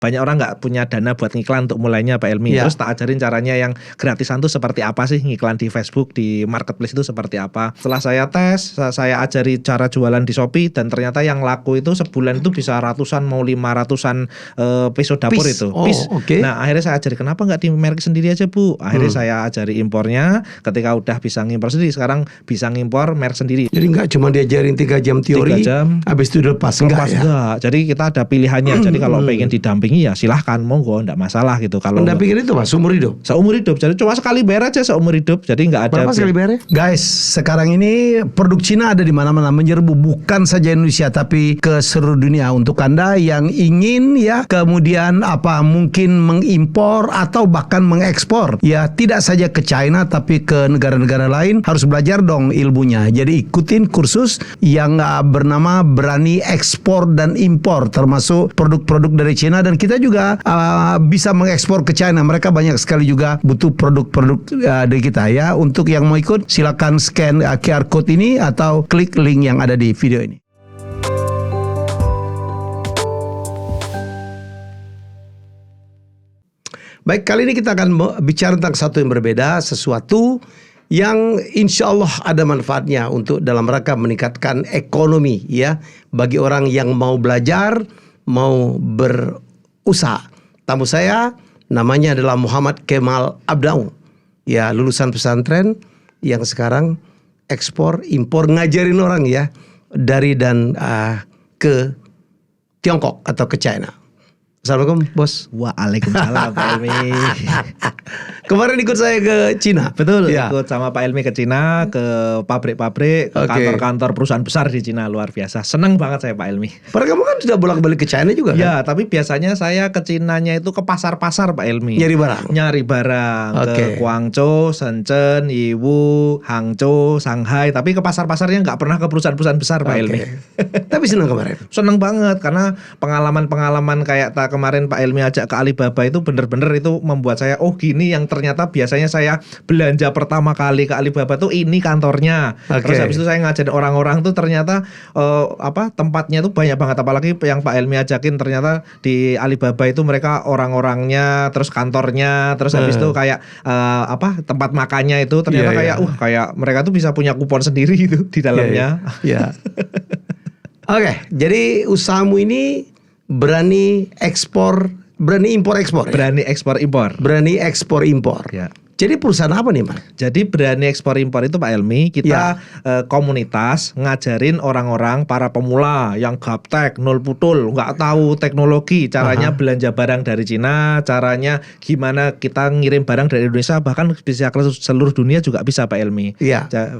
banyak orang nggak punya dana buat ngiklan untuk mulainya Pak Elmi. Terus tak ajarin caranya yang gratisan tuh seperti apa sih, ngiklan di Facebook, di marketplace itu seperti apa. Setelah saya tes, saya ajari cara jualan di Shopee, dan ternyata yang laku itu sebulan itu bisa ratusan, mau 500-an pisau dapur itu. Nah akhirnya saya ajari, kenapa nggak di merek sendiri aja Bu. Akhirnya saya ajari impornya. Ketika udah bisa ngimpor sendiri, sekarang bisa ngimpor merek sendiri. Jadi nggak cuma diajarin 3 jam teori, 3 jam, habis itu lepas enggak ya? Enggak. Jadi kita ada pilihannya. Jadi kalau pengen didampingi ya silahkan, monggo, enggak masalah gitu. Kalau mendampingin itu Mas, seumur hidup? Seumur hidup. Jadi cuma sekali bayar aja seumur hidup. Jadi nggak ada. Berapa sekali bayarnya? Guys, sekarang ini produk Cina ada di mana-mana, menyerbu bukan saja Indonesia tapi ke seluruh dunia. Untuk Anda yang ingin ya kemudian mungkin mengimpor atau bahkan mengekspor, ya tidak saja ke China tapi ke negara-negara lain, harus belajar dong ilmunya. Jadi ikutin kursus yang bernama Berani Ekspor dan Impor, termasuk produk-produk dari China, dan kita juga bisa mengekspor ke China. Mereka banyak sekali juga butuh produk-produk dari kita ya. Untuk yang mau ikut silakan scan QR code ini atau klik link yang ada di video ini. Baik, kali ini kita akan bicara tentang sesuatu yang berbeda, sesuatu yang insya Allah ada manfaatnya untuk dalam rangka meningkatkan ekonomi ya, bagi orang yang mau belajar, mau berusaha. Tamu saya namanya adalah Muhammad Kemal Abdaung, ya lulusan pesantren yang sekarang ekspor impor, ngajarin orang ya dari dan ke Tiongkok atau ke China. Assalamualaikum Bos. Waalaikumsalam Pak Elmi. Kemarin ikut saya ke Cina. Betul ya. Ikut sama Pak Elmi ke Cina, ke pabrik-pabrik, ke kantor-kantor perusahaan besar di Cina. Luar biasa. Seneng banget saya Pak Elmi. Padahal kamu kan sudah bolak-balik ke China juga kan? Ya, tapi biasanya saya ke Cinanya itu ke pasar-pasar Pak Elmi. Nyari barang. Ke Guangzhou, Shenzhen, Yiwu, Hangzhou, Shanghai. Tapi ke pasar-pasarnya nggak pernah ke perusahaan-perusahaan besar Pak Elmi. Tapi seneng kemarin? Seneng banget karena pengalaman-pengalaman kayak kemarin Pak Elmi ajak ke Alibaba itu bener-bener itu membuat saya, oh gini yang ternyata biasanya saya belanja pertama kali ke Alibaba tuh ini kantornya. Terus habis itu saya ngajarin orang-orang tuh ternyata tempatnya tuh banyak banget, apalagi yang Pak Elmi ajakin ternyata di Alibaba itu mereka orang-orangnya, terus kantornya, terus habis itu kayak tempat makannya itu ternyata kayak mereka tuh bisa punya kupon sendiri gitu di dalamnya. Oke, jadi usahamu ini berani ekspor, berani impor ekspor. Berani ekspor impor. Berani ekspor impor. Ya. Jadi perusahaan apa nih Mas? Jadi Berani Ekspor Impor itu Pak Elmi, kita komunitas ngajarin orang-orang, para pemula yang gaptek, nol putul, nggak tahu teknologi, caranya belanja barang dari Cina, caranya gimana kita ngirim barang dari Indonesia, bahkan bisa ke seluruh dunia juga bisa Pak Elmi.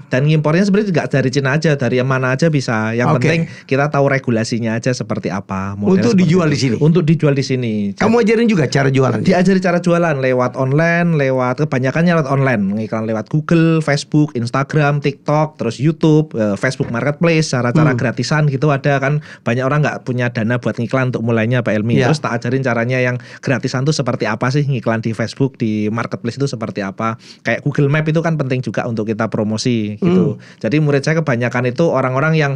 Dan ngimpornya sebenarnya nggak dari Cina aja, dari yang mana aja bisa. Yang penting kita tahu regulasinya aja seperti apa. Untuk dijual di sini? Untuk dijual di sini. Kamu ajarin juga cara jualan? Diajari cara jualan lewat online, lewat kebanyakan lewat online, ngiklan lewat Google, Facebook, Instagram, TikTok, terus YouTube, Facebook Marketplace, cara-cara gratisan gitu ada kan. Banyak orang nggak punya dana buat ngiklan untuk mulainya Pak Elmi. Terus tak ajarin caranya yang gratisan tuh seperti apa sih, ngiklan di Facebook, di Marketplace itu seperti apa. Kayak Google Map itu kan penting juga untuk kita promosi gitu. Jadi murid saya kebanyakan itu orang-orang yang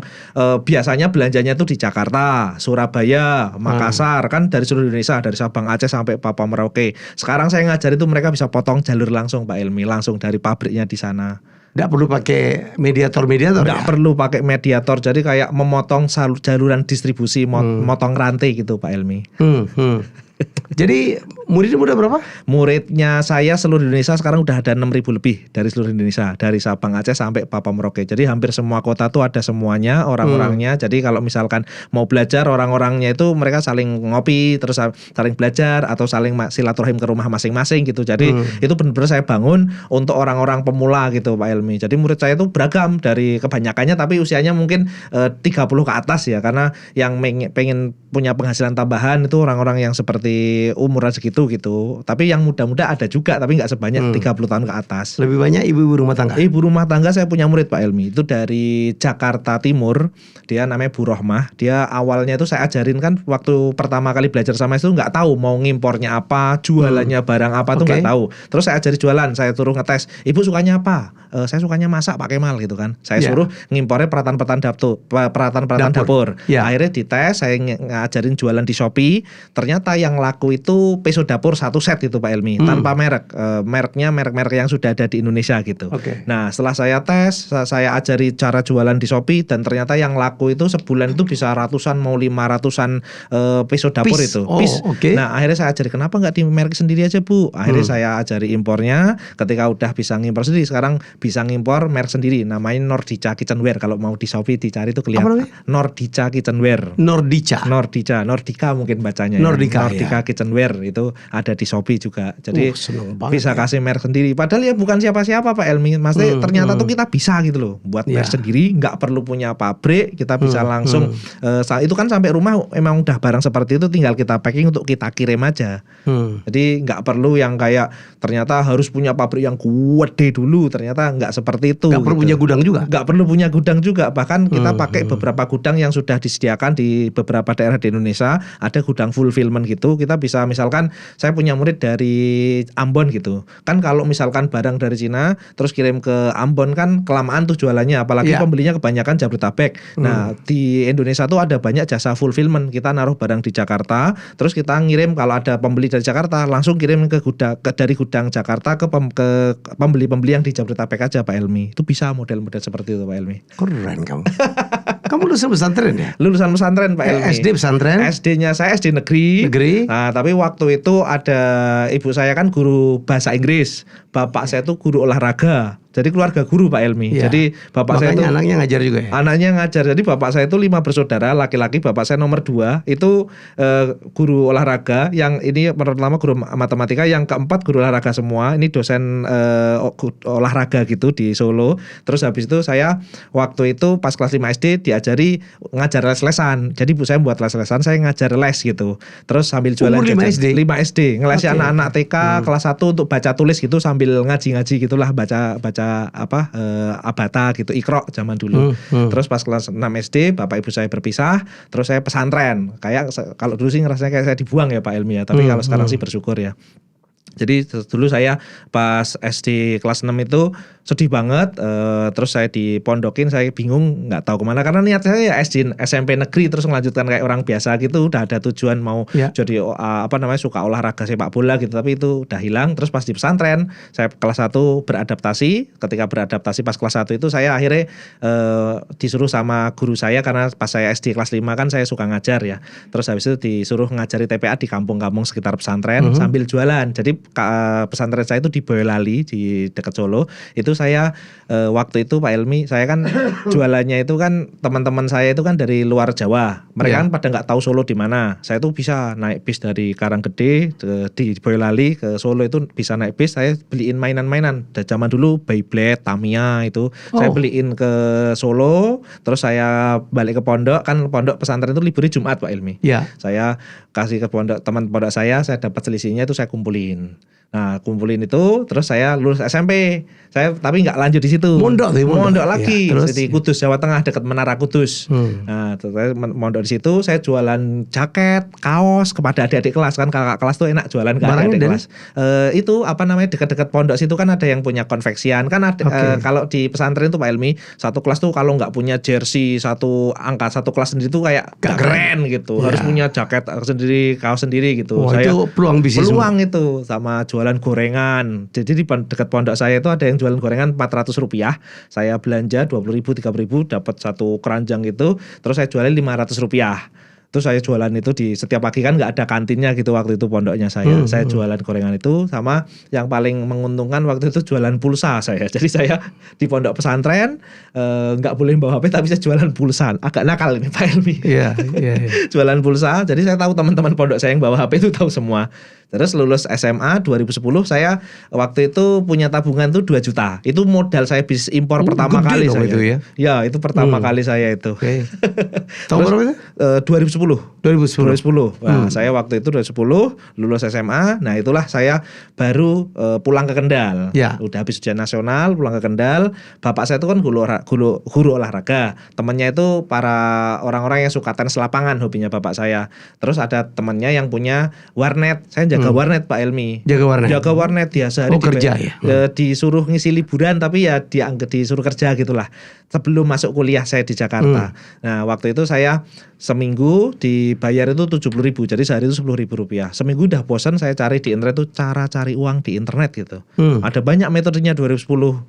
biasanya belanjanya tuh di Jakarta, Surabaya, Makassar, kan dari seluruh Indonesia, dari Sabang Aceh sampai Papua Merauke. Sekarang saya ngajar itu mereka bisa potong jalur langsung Pak Elmi, langsung dari pabriknya di sana. Nggak perlu pakai mediator. Nggak perlu pakai mediator. Jadi kayak memotong jaluran distribusi, motong rantai gitu Pak Elmi. Jadi muridnya udah berapa? Muridnya saya seluruh Indonesia sekarang udah ada 6.000 lebih dari seluruh Indonesia, dari Sabang Aceh sampai Papua Merauke. Jadi hampir semua kota tuh ada semuanya orang-orangnya. Jadi kalau misalkan mau belajar, orang-orangnya itu mereka saling ngopi, terus saling belajar atau saling silaturahim ke rumah masing-masing gitu. Jadi itu benar-benar saya bangun untuk orang-orang pemula gitu Pak Elmi. Jadi murid saya itu beragam, dari kebanyakannya tapi usianya mungkin 30 ke atas ya, karena yang pengen punya penghasilan tambahan itu orang-orang yang seperti umuran sekitar situ gitu. Tapi yang muda-muda ada juga, tapi nggak sebanyak 30 tahun ke atas. Lebih banyak ibu-ibu rumah tangga. Ibu rumah tangga saya punya murid Pak Elmi, itu dari Jakarta Timur, dia namanya Bu Rohmah. Dia awalnya itu saya ajarin kan waktu pertama kali belajar sama itu nggak tahu mau ngimpornya apa, jualannya barang apa tuh nggak tahu. Terus saya ajari jualan, saya suruh ngetes, ibu sukanya apa? Saya sukanya masak Pak Kemal gitu kan. Saya suruh ngimpornya peralatan-peralatan dapur. Akhirnya dites, saya ngajarin jualan di Shopee. Ternyata yang laku itu peso dapur 1 set itu Pak Elmi, tanpa merek. Mereknya merek-merek yang sudah ada di Indonesia gitu. Nah setelah saya tes, saya ajari cara jualan di Shopee, dan ternyata yang laku itu sebulan itu bisa ratusan, mau 500-an peso dapur itu. Nah akhirnya saya ajari, kenapa nggak di merek sendiri aja Bu? Akhirnya saya ajari impornya. Ketika udah bisa ngimpor sendiri, sekarang bisa ngimpor merek sendiri, namanya Nordica Kitchenware. Kalau mau di Shopee dicari itu kelihatan. Nordica Kitchenware. Nordica mungkin bacanya. Nordica Kitchenware itu ada di Shopee juga. Jadi bisa kasih merek sendiri. Padahal ya bukan siapa-siapa Pak Elmi. Maksudnya ternyata tuh kita bisa gitu loh, buat merek sendiri, nggak perlu punya pabrik, kita bisa langsung. Itu kan sampai rumah emang udah barang seperti itu, tinggal kita packing untuk kita kirim aja. Jadi nggak perlu yang kayak ternyata harus punya pabrik yang gede dulu. Ternyata nggak seperti itu. Nggak perlu punya gudang juga. Nggak perlu punya gudang juga. Bahkan kita pakai beberapa gudang yang sudah disediakan di beberapa daerah di Indonesia. Ada gudang fulfillment gitu. Kita bisa misalkan, saya punya murid dari Ambon gitu. Kan kalau misalkan barang dari Cina terus kirim ke Ambon kan kelamaan tuh jualannya. Apalagi pembelinya kebanyakan Jabodetabek. Nah di Indonesia tuh ada banyak jasa fulfillment. Kita naruh barang di Jakarta, terus kita ngirim, kalau ada pembeli dari Jakarta langsung kirim ke gudang, dari gudang Jakarta ke pembeli-pembeli yang di Jabodetabek aja Pak Elmi. Itu bisa model-model seperti itu Pak Elmi. Keren kamu. Kamu lulusan pesantren ya? Lulusan pesantren Pak Elmi. SD pesantren? SD-nya saya SD negeri. Nah tapi waktu itu ada ibu saya kan guru bahasa Inggris, bapak saya tuh guru olahraga. Jadi keluarga guru Pak Elmi. Jadi bapak saya itu anaknya ngajar juga ya? Anaknya ngajar. Jadi bapak saya itu 5 bersaudara laki-laki. Bapak saya nomor 2 itu guru olahraga. Yang ini pertama guru matematika, yang keempat guru olahraga semua. Ini dosen olahraga gitu di Solo. Terus habis itu saya waktu itu pas kelas 5 SD diajari ngajar les-lesan. Jadi bu saya buat les-lesan, saya ngajar les gitu. Terus sambil jualan jajan. 5 SD ngelesi anak-anak TK kelas 1 untuk baca tulis gitu, sambil ngaji-ngaji gitulah, baca Abata gitu, Iqra zaman dulu. Terus pas kelas 6 SD bapak ibu saya berpisah, terus saya pesantren. Kayak kalau dulu sih ngerasanya kayak saya dibuang ya Pak Elmi ya, tapi kalau sekarang sih bersyukur ya. Jadi dulu saya pas SD kelas 6 itu sedih banget, terus saya dipondokin, saya bingung nggak tahu kemana, karena niat saya ya SD SMP negeri terus melanjutkan kayak orang biasa gitu, udah ada tujuan mau jadi suka olahraga sepak bola gitu, tapi itu udah hilang. Terus pas di pesantren saya kelas 1 beradaptasi. Ketika beradaptasi pas kelas 1 itu saya akhirnya disuruh sama guru saya, karena pas saya SD kelas 5 kan saya suka ngajar ya, terus habis itu disuruh ngajari TPA di kampung-kampung sekitar pesantren sambil jualan. Jadi pesantren saya itu di Boyolali di dekat Solo. Itu saya waktu itu Pak Elmi, saya kan jualannya itu kan teman-teman saya itu kan dari luar Jawa. Mereka kan pada nggak tahu Solo di mana. Saya tuh bisa naik bis dari Karanggede di Boyolali ke Solo, itu bisa naik bis. Saya beliin mainan-mainan. Dari zaman dulu Beyblade, Tamiya itu saya beliin ke Solo. Terus saya balik ke pondok, kan pondok pesantren itu liburnya Jumat Pak Elmi. Saya kasih ke pondok, teman pondok saya dapat selisihnya itu saya kumpulin. Nah kumpulin itu, terus saya lulus SMP. Saya tapi nggak lanjut di situ. Mondok lagi di Kudus, Jawa Tengah, dekat Menara Kudus. Nah terus saya mondok di situ. Saya jualan jaket, kaos kepada adik-adik kelas, kan kakak kelas tuh enak jualan ke adik-adik kelas. Itu dekat-dekat pondok situ kan ada yang punya konveksian kan ada. Kalau di pesantren tuh Pak Elmi, satu kelas tuh kalau nggak punya jersey satu kelas sendiri tuh kayak gak keren gitu. Harus punya jaket sendiri, kaos sendiri gitu. Saya itu peluang bisnis. Peluang itu sama jualan gorengan. Jadi di dekat pondok saya itu ada yang jualan gorengan Rp400. Saya belanja Rp20.000, Rp3.000 dapat satu keranjang gitu. Terus saya jualin Rp500. Terus saya jualan itu di setiap pagi, kan nggak ada kantinnya gitu waktu itu pondoknya saya. Saya jualan gorengan itu, sama yang paling menguntungkan waktu itu jualan pulsa saya. Jadi saya di pondok pesantren nggak boleh bawa HP, tapi saya jualan pulsa. Agak nakal ini Pak Elmi. Jualan pulsa. Jadi saya tahu teman-teman pondok saya yang bawa HP itu tahu semua. Terus lulus SMA 2010 saya waktu itu punya tabungan tuh 2 juta. Itu modal saya bisnis impor pertama gede kali dong saya. itu ya? Ya, itu pertama kali saya itu. Oke. Tahun berapa itu? 2010. 2010. Nah, saya waktu itu 2010 lulus SMA. Nah, itulah saya baru pulang ke Kendal. Ya. Udah habis ujian nasional, pulang ke Kendal. Bapak saya itu kan guru olahraga. Temennya itu para orang-orang yang suka tenis lapangan hobinya bapak saya. Terus ada temannya yang punya warnet. Saya jaga warnet Pak Helmi. Jaga warnet. Jaga warnet dia sehari kerja ya. disuruh ngisi liburan tapi ya disuruh kerja gitulah. Sebelum masuk kuliah saya di Jakarta. Nah, waktu itu saya seminggu dibayar itu 70.000. Jadi sehari itu 10.000 rupiah. Seminggu udah bosan saya cari di internet tuh cara cari uang di internet gitu. Ada banyak metodenya 2010.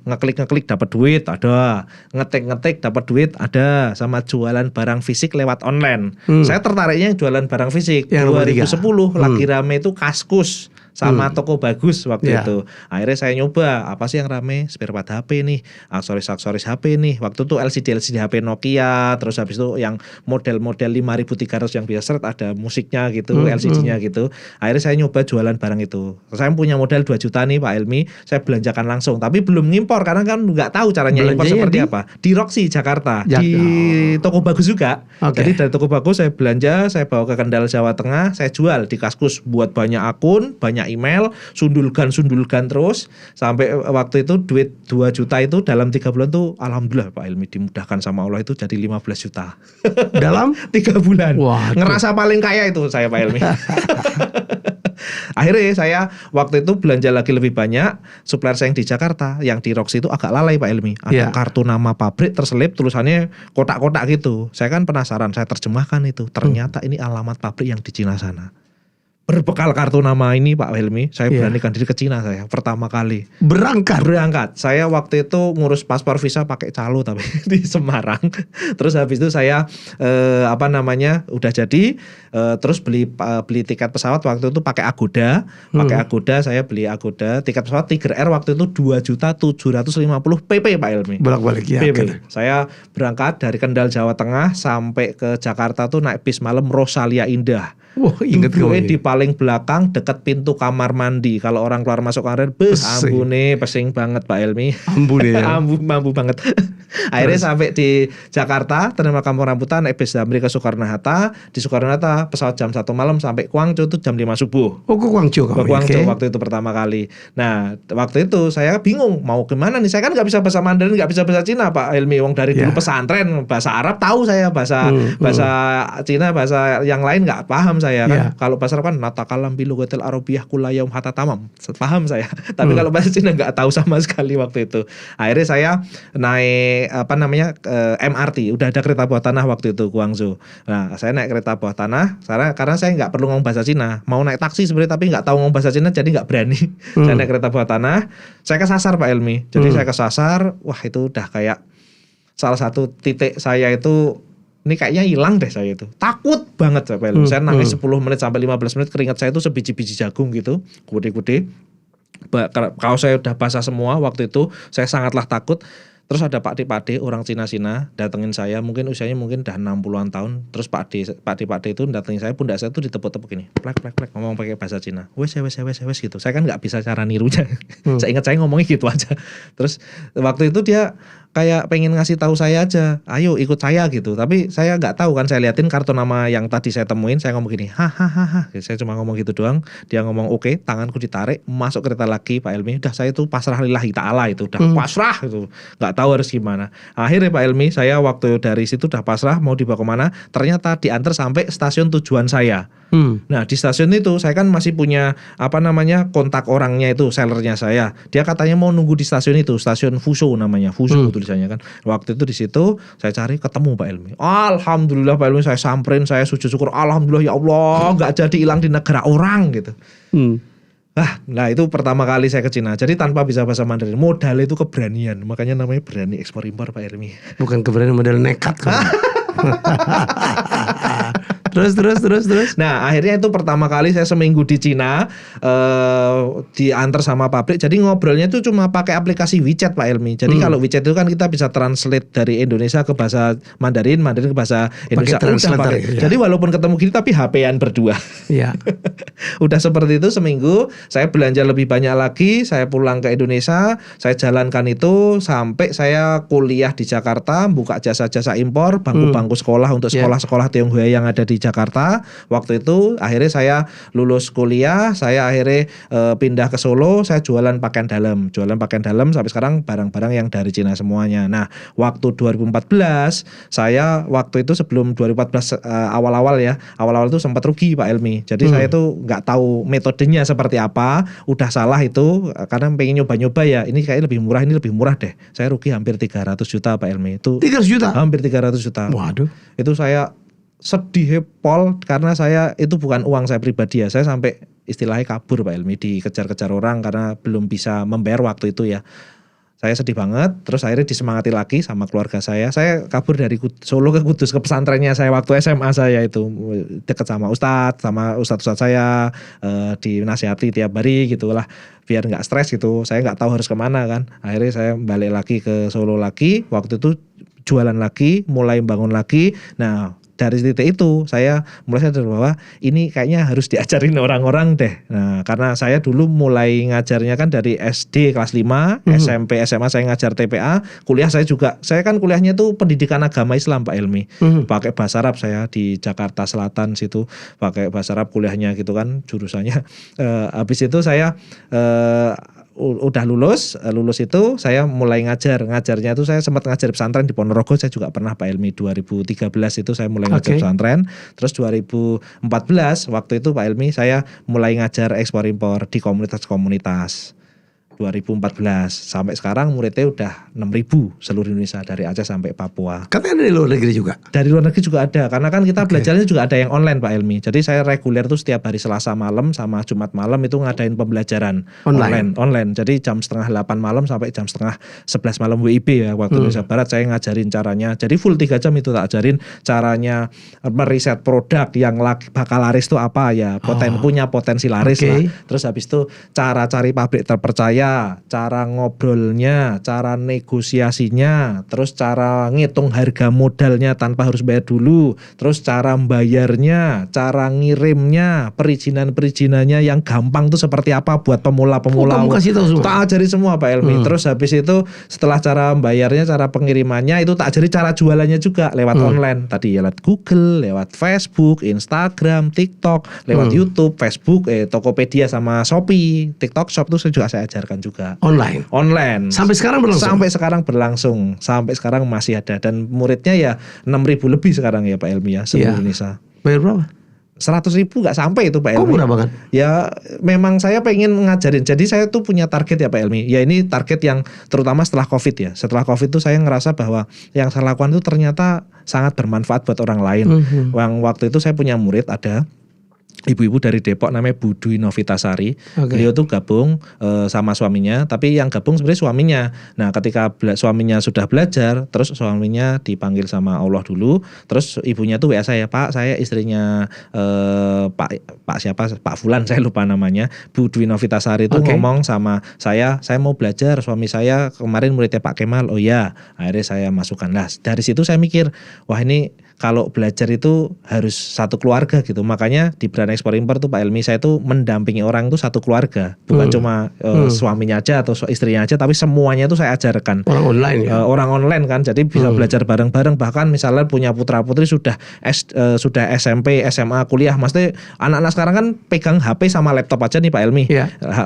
Ngeklik dapat duit ada, ngetik dapat duit ada, sama jualan barang fisik lewat online. Saya tertariknya jualan barang fisik. Yang 2010 lagi rame itu Kaskus sama Toko Bagus waktu itu. Akhirnya saya nyoba apa sih yang rame, spare part HP nih, aksesoris HP nih. Waktu itu LCD HP Nokia, terus habis itu yang model-model 5300 yang biasa ada musiknya gitu, LCD-nya gitu. Akhirnya saya nyoba jualan barang itu. Saya punya modal 2 juta nih Pak Helmi, saya belanjakan langsung, tapi belum ngimpor karena kan nggak tahu caranya impor seperti apa. Di Roxy Jakarta, di Toko Bagus juga. Jadi dari Toko Bagus saya belanja, saya bawa ke Kendal Jawa Tengah, saya jual di Kaskus buat banyak akun, banyak email, sundulkan terus sampai waktu itu duit 2 juta itu dalam 3 bulan tuh alhamdulillah Pak Helmi dimudahkan sama Allah itu jadi 15 juta dalam 3 bulan. Wah, ngerasa paling kaya itu saya Pak Helmi. Akhirnya saya waktu itu belanja lagi lebih banyak. Supplier saya yang di Jakarta, yang di Roxy itu agak lalai Pak Helmi. Ada kartu nama pabrik terselip tulisannya kotak-kotak gitu. Saya kan penasaran, saya terjemahkan itu. Ternyata ini alamat pabrik yang di Cina sana. Berbekal kartu nama ini Pak Helmi, saya beranikan diri ke Cina saya pertama kali. Berangkat. Saya waktu itu ngurus paspor visa pakai calo tapi di Semarang. Terus habis itu saya udah jadi terus beli tiket pesawat waktu itu pakai Agoda. Saya beli Agoda, tiket pesawat Tiger Air waktu itu 2.750 PP Pak Helmi. Bolak-balik ya. PP. Saya berangkat dari Kendal Jawa Tengah sampai ke Jakarta tuh naik bis malam Rosalia Indah. Wah, inget gue di paling belakang dekat pintu kamar mandi. Kalau orang keluar masuk kamar, ambune pesing banget Pak Helmi. Ambune ya. Mambu banget. Akhirnya sampai di Jakarta, terima Kampung Rambutan, naik bis Damri ke Soekarno-Hatta. Di Soekarno-Hatta pesawat jam 1 malam sampai Guangzhou itu jam 5 subuh. Oh, ke Guangzhou kamu. Ke Guangzhou waktu itu pertama kali. Nah, waktu itu saya bingung mau kemana nih. Saya kan nggak bisa bahasa Mandarin, nggak bisa bahasa Cina Pak Helmi. Wong dari dulu pesantren, bahasa Arab tahu saya, bahasa Cina, bahasa yang lain nggak paham saya kan. Kalau bahasa Arab kan natakalam bilugatil arabiyah kulayum hatta tamam. Paham saya. Tapi kalau bahasa Cina nggak tahu sama sekali waktu itu. Akhirnya saya naik MRT. Udah ada kereta bawah tanah waktu itu Guangzhou. Nah, saya naik kereta bawah tanah karena saya nggak perlu ngomong bahasa Cina. Mau naik taksi sebenarnya tapi nggak tahu ngomong bahasa Cina jadi nggak berani. Saya naik kereta bawah tanah. Saya kesasar Pak Helmi. Jadi saya kesasar. Wah, itu udah kayak salah satu titik saya itu ini kayaknya hilang deh saya itu. Takut banget Pak Helmi. Saya nangis 10 menit sampai 15 menit, keringat saya itu sebiji-biji jagung gitu, kude-kude. Kalau saya udah basah semua waktu itu, saya sangatlah takut. Terus ada Pak D orang Cina datengin saya, mungkin usianya udah 60-an tahun. Terus Pak D itu datengin saya, pundak saya tuh ditepuk-tepuk gini, plek ngomong pakai bahasa Cina. Wes gitu. Saya kan nggak bisa cara nirunya. Saya ingat saya ngomongnya gitu aja. Terus waktu itu dia kayak pengen ngasih tahu saya aja, ayo ikut saya gitu. Tapi saya nggak tahu kan, saya liatin kartu nama yang tadi saya temuin, saya ngomong gini, hahaha. Saya cuma ngomong gitu doang. Dia ngomong oke, tanganku ditarik, masuk kereta lagi Pak Helmi. Udah saya tuh pasrah lillahi ta'ala itu, udah pasrah itu, nggak tahu harus gimana. Akhirnya Pak Helmi, saya waktu dari situ udah pasrah mau dibawa kemana, ternyata diantar sampai stasiun tujuan saya. Nah di stasiun itu saya kan masih punya kontak orangnya itu, sellernya saya. Dia katanya mau nunggu di stasiun itu, stasiun Fuzhou namanya, Fuzhou tulisannya kan. Waktu itu di situ saya cari ketemu Pak Helmi. Alhamdulillah Pak Helmi, saya samperin, saya sujud syukur, alhamdulillah ya Allah nggak jadi hilang di negara orang gitu. Nah itu pertama kali saya ke Cina. Jadi tanpa bisa bahasa Mandarin, modal itu keberanian. Makanya namanya berani ekspor impor Pak Helmi. Bukan keberanian, modal nekat kan. Terus. Nah akhirnya itu pertama kali saya seminggu di Cina, diantar sama pabrik. Jadi ngobrolnya itu cuma pakai aplikasi WeChat Pak Helmi. Jadi kalau WeChat itu kan kita bisa translate dari Indonesia ke bahasa Mandarin ke bahasa Indonesia. Translator, ya. Jadi walaupun ketemu gini tapi HP-an berdua. Iya. Udah seperti itu seminggu, saya belanja lebih banyak lagi, saya pulang ke Indonesia, saya jalankan itu sampai saya kuliah di Jakarta, buka jasa-jasa impor, bangku-bangku sekolah untuk sekolah-sekolah Tionghoa yang ada di Jakarta. Waktu itu akhirnya saya lulus kuliah, saya akhirnya pindah ke Solo, saya jualan pakaian dalam sampai sekarang barang-barang yang dari Cina semuanya. Nah, waktu 2014, saya waktu itu sebelum 2014 awal-awal itu sempat rugi Pak Helmi. Jadi saya tuh nggak tahu metodenya seperti apa, udah salah itu karena pengen nyoba-nyoba ya. Ini kayak lebih murah deh. Saya rugi hampir 300 juta Pak Helmi. Itu 300 juta? Hampir 300 juta. Waduh. Itu saya sedih pol karena saya itu bukan uang saya pribadi ya. Saya sampai istilahnya kabur Pak Helmi, dikejar-kejar orang karena belum bisa membayar waktu itu ya. Saya sedih banget, terus akhirnya disemangati lagi sama keluarga saya. Saya kabur dari Solo ke Kudus, ke pesantrennya saya waktu SMA saya itu. Dekat sama ustadz saya, dinasihati tiap hari gitulah. Biar gak stres gitu, saya gak tahu harus kemana kan. Akhirnya saya balik lagi ke Solo lagi, waktu itu jualan lagi, mulai bangun lagi. Nah dari titik itu saya mulai sadar bahwa ini kayaknya harus diajarin orang-orang deh. Nah karena saya dulu mulai ngajarnya kan dari SD kelas 5, SMP, SMA saya ngajar TPA, kuliah saya kan kuliahnya tuh pendidikan agama Islam Pak Helmi. Pakai bahasa Arab saya di Jakarta Selatan situ, pakai bahasa Arab kuliahnya gitu kan jurusannya. Habis itu saya udah lulus itu saya mulai ngajarnya itu saya sempat ngajar pesantren di Ponorogo, saya juga pernah Pak Helmi 2013 itu saya mulai ngajar pesantren. Terus 2014 waktu itu Pak Helmi saya mulai ngajar ekspor impor di komunitas 2014 sampai sekarang muridnya udah 6.000 seluruh Indonesia dari Aceh sampai Papua. Katanya dari luar negeri juga? Dari luar negeri juga ada, karena kan kita belajarnya juga ada yang online Pak Helmi. Jadi saya reguler tuh setiap hari Selasa malam sama Jumat malam itu ngadain pembelajaran online. Jadi jam 7:30 malam sampai jam 10:30 malam WIB ya waktu Indonesia Barat saya ngajarin caranya. Jadi full 3 jam itu tak ajarin caranya meriset produk yang bakal laris itu apa ya, punya potensi laris lah. Terus habis itu cara cari pabrik terpercaya, cara ngobrolnya, cara negosiasinya, terus cara ngitung harga modalnya tanpa harus bayar dulu, terus cara bayarnya, cara ngirimnya, perizinannya yang gampang tuh seperti apa buat pemula-pemula. Kamu kasih tahu semua? Tak ajari semua Pak Helmi. Terus habis itu setelah cara bayarnya, cara pengirimannya itu tak ajari cara jualannya juga lewat online. Tadi lewat Google, lewat Facebook, Instagram, TikTok, lewat YouTube, Facebook, Tokopedia sama Shopee, TikTok Shop tuh juga saya ajarkan juga online sampai sekarang berlangsung sampai sekarang masih ada, dan muridnya ya 6.000 lebih sekarang ya Pak Helmi ya seluruh Indonesia. Bayar berapa? 100.000 nggak sampai itu Pak Helmi. Kok murah banget? Ya memang saya pengen ngajarin. Jadi saya tuh punya target ya Pak Helmi. Ya ini target yang terutama setelah COVID ya. Setelah COVID tuh saya ngerasa bahwa yang saya lakukan itu ternyata sangat bermanfaat buat orang lain. Waktu itu saya punya murid, ada ibu-ibu dari Depok namanya Bu Dwi Novitasari. Beliau tuh gabung sama suaminya, tapi yang gabung sebenarnya suaminya. Nah, ketika suaminya sudah belajar, terus suaminya dipanggil sama Allah dulu, terus ibunya tuh WA saya, "Pak, saya istrinya Pak Fulan, saya lupa namanya." Bu Dwi Novitasari itu ngomong sama saya mau belajar, suami saya kemarin muridnya Pak Kemal. Oh ya, akhirnya saya masukkan. Nah, dari situ saya mikir, wah ini kalau belajar itu harus satu keluarga gitu. Makanya di Brand Ekspor Impor tuh Pak Helmi saya tuh mendampingi orang tuh satu keluarga. Bukan cuma suaminya aja atau istrinya aja, tapi semuanya tuh saya ajarkan. Orang online ya? Orang online kan, jadi bisa belajar bareng-bareng. Bahkan misalnya punya putra-putri sudah SMP, SMA, kuliah. Maksudnya anak-anak sekarang kan pegang HP sama laptop aja nih Pak Helmi.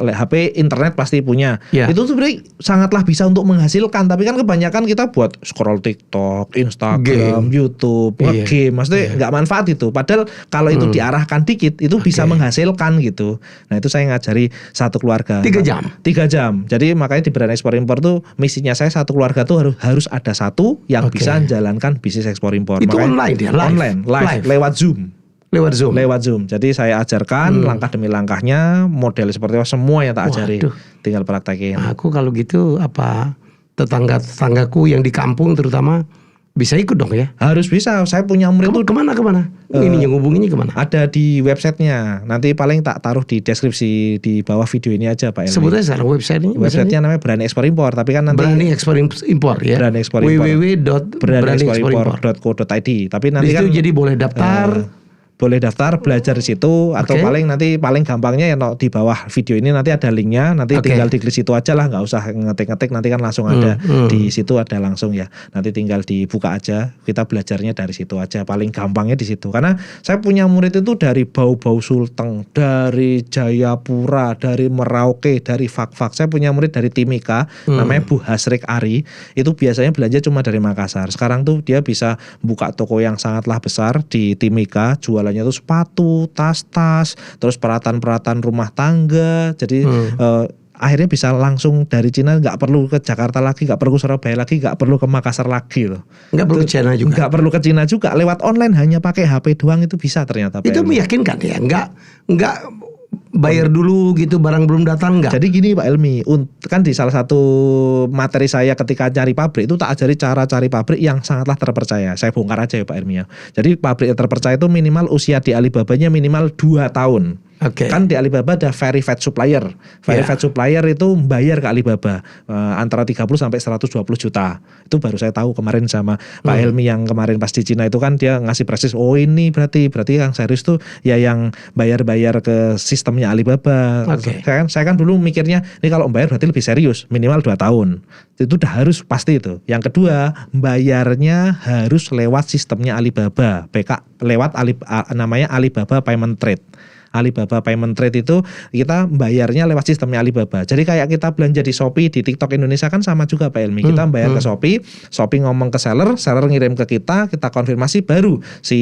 HP, internet pasti punya. Itu sebenarnya sangatlah bisa untuk menghasilkan. Tapi kan kebanyakan kita buat scroll TikTok, Instagram, YouTube, game, maksudnya nggak manfaat itu. Padahal kalau itu diarahkan dikit, itu bisa menghasilkan gitu. Nah itu saya ngajari satu keluarga. 3 jam? 3 jam. Jadi makanya di Brand Ekspor Impor tuh misinya saya satu keluarga tuh harus ada satu yang bisa menjalankan bisnis ekspor impor. Itu makanya, online ya? Live. Lewat Zoom. Jadi saya ajarkan langkah demi langkahnya, model seperti apa, semua yang tak ajari. Tinggal praktekin. Aku kalau gitu tetanggaku yang di kampung terutama Bisa ikut dong ya. Harus bisa. Saya punya murid itu Kemana? Ini yang hubunginya kemana? ada di websitenya. Nanti paling tak taruh di deskripsi di bawah video ini aja Pak Elmi. Sebutnya sekarang websitenya. Websitenya namanya Berani Ekspor Impor. Tapi kan nanti Berani Ekspor Impor ya. Berani Ekspor Impor. www.beranieksporimpor.co.id. Tapi nanti di situ kan jadi boleh daftar. boleh daftar belajar di situ atau paling gampangnya ya di bawah video ini nanti ada linknya, nanti tinggal diklik situ aja lah, nggak usah ngetik-ngetik, nanti kan langsung ada di situ, ada langsung ya, nanti tinggal dibuka aja, kita belajarnya dari situ aja, paling gampangnya di situ. Karena saya punya murid itu dari Bau-Bau Sulteng, dari Jayapura, dari Merauke, dari Fak-Fak. Saya punya murid dari Timika, namanya Bu Hasrik Ari, itu biasanya belanja cuma dari Makassar. Sekarang tuh dia bisa buka toko yang sangatlah besar di Timika, jualannya tuh sepatu, tas-tas, terus peralatan-peralatan rumah tangga. Jadi akhirnya bisa langsung dari Cina, nggak perlu ke Jakarta lagi, nggak perlu ke Surabaya lagi, nggak perlu ke Makassar lagi loh. Nggak perlu ke China juga. Nggak perlu ke Cina juga, lewat online hanya pakai HP doang itu bisa ternyata. Itu meyakinkan ya, nggak bayar dulu gitu barang belum datang nggak? Jadi gini Pak Elmi, kan di salah satu materi saya ketika cari pabrik itu tak ajari cara cari pabrik yang sangatlah terpercaya. Saya bongkar aja ya Pak Elmi ya. Jadi pabrik yang terpercaya itu minimal usia di Alibabanya minimal 2 tahun. Kan di Alibaba ada verified supplier. Verified supplier itu bayar ke Alibaba antara 30 sampai 120 juta. Itu baru saya tahu kemarin sama Pak Helmi yang kemarin pas di Cina itu kan dia ngasih presis. Oh ini berarti yang serius tuh ya yang bayar ke sistemnya Alibaba. Saya kan dulu mikirnya ini kalau bayar berarti lebih serius, minimal 2 tahun. Itu udah harus pasti itu. Yang kedua, bayarnya harus lewat sistemnya Alibaba. Lewat namanya Alibaba Payment Trade. Alibaba Payment Trade itu kita bayarnya lewat sistemnya Alibaba. Jadi kayak kita belanja di Shopee, di TikTok Indonesia kan sama juga Pak Elmi. Kita bayar ke Shopee ngomong ke seller ngirim ke kita konfirmasi, baru si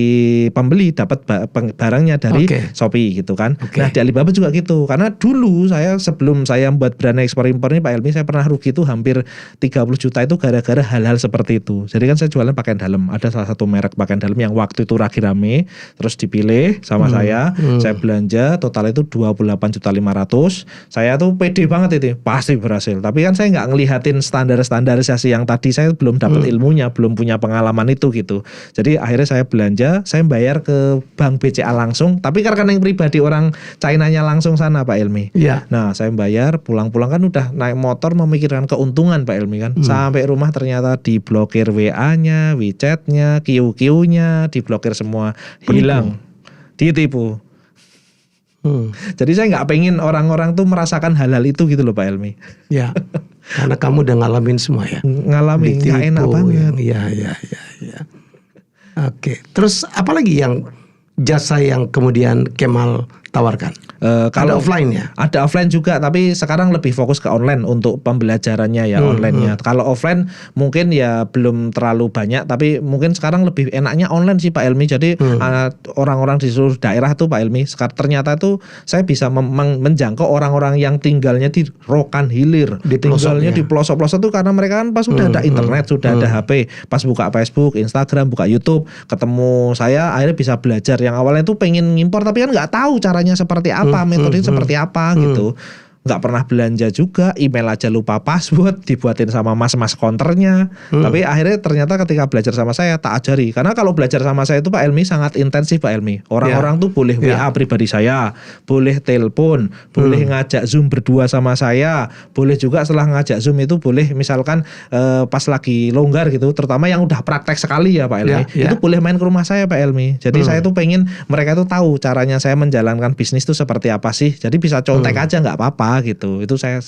pembeli dapat barangnya dari Shopee gitu kan. Nah di Alibaba juga gitu. Karena dulu sebelum saya membuat Berani Ekspor Impor ini Pak Elmi, saya pernah rugi itu hampir 30 juta itu gara-gara hal-hal seperti itu. Jadi kan saya jualan pakaian dalam. Ada salah satu merek pakaian dalam yang waktu itu lagi rame, terus dipilih sama saya belanja total itu 28.500.000. Saya tuh pede banget itu, pasti berhasil. Tapi kan saya nggak ngelihatin standarisasi yang tadi, saya belum dapat ilmunya, belum punya pengalaman itu gitu. Jadi akhirnya saya belanja, saya bayar ke bank BCA langsung. Tapi karena yang pribadi orang China-nya langsung sana Pak Elmi. Nah saya bayar, pulang-pulang kan udah naik motor memikirkan keuntungan Pak Elmi kan. Sampai rumah ternyata diblokir WA-nya, WeChat-nya, QQ-nya, diblokir semua, hilang, ditipu. Jadi saya nggak pengen orang-orang tuh merasakan hal-hal itu gitu loh Pak Elmi. Ya, karena kamu udah ngalamin semua ya. Ngalamin, nggak enak banget. Iya. Oke, terus apa lagi yang jasa yang kemudian Kemal tawarkan? Kalau ada offline ya? Ada offline juga, tapi sekarang lebih fokus ke online untuk pembelajarannya ya, online-nya. Kalau offline mungkin ya belum terlalu banyak, tapi mungkin sekarang lebih enaknya online sih Pak Elmi. Jadi orang-orang di seluruh daerah tuh Pak Elmi, ternyata tuh saya bisa menjangkau orang-orang yang tinggalnya di Rokan Hilir, tinggalnya di pelosok-pelosok tuh, karena mereka kan pas sudah ada internet, sudah ada HP, pas buka Facebook, Instagram, buka YouTube, ketemu saya, akhirnya bisa belajar. Yang awalnya tuh pengen ngimpor tapi kan nggak tahu caranya seperti apa, metodenya seperti apa gitu. Nggak pernah belanja juga, email aja lupa password, dibuatin sama mas-mas counternya. Tapi akhirnya ternyata ketika belajar sama saya tak ajari. Karena kalau belajar sama saya itu Pak Elmi sangat intensif Pak Elmi. Orang-orang tuh boleh WA pribadi saya, boleh telepon, boleh ngajak Zoom berdua sama saya, boleh juga setelah ngajak Zoom itu boleh misalkan pas lagi longgar gitu, terutama yang udah praktek sekali ya Pak Elmi, itu boleh main ke rumah saya Pak Elmi. Jadi saya tuh pengen mereka tuh tahu caranya saya menjalankan bisnis tuh seperti apa sih. Jadi bisa contek aja nggak apa-apa gitu. Itu saya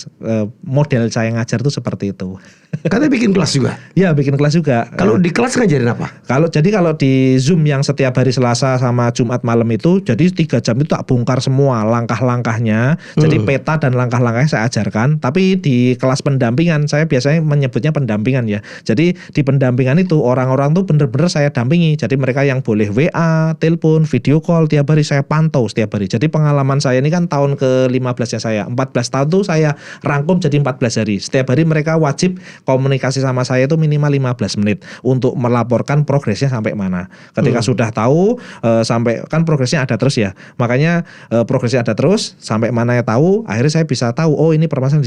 model saya ngajar tuh seperti itu. Katanya bikin kelas juga? Ya bikin kelas juga. Kalau di kelas ngajarin apa? Kalau di Zoom yang setiap hari Selasa sama Jumat malam itu, jadi 3 jam itu tak bongkar semua langkah-langkahnya. Jadi peta dan langkah-langkahnya saya ajarkan. Tapi di kelas pendampingan, saya biasanya menyebutnya pendampingan ya. Jadi di pendampingan itu orang-orang tuh bener-bener saya dampingi. Jadi mereka yang boleh WA, telepon, video call tiap hari saya pantau setiap hari. Jadi pengalaman saya ini kan tahun ke-15-nya saya, 14 tahun tuh saya rangkum jadi 14 hari. Setiap hari mereka wajib komunikasi sama saya itu minimal 15 menit untuk melaporkan progresnya sampai mana. Ketika sudah tahu sampai kan progresnya ada terus ya. Makanya progresnya ada terus sampai mana ya tahu, akhirnya saya bisa tahu oh ini permasalahan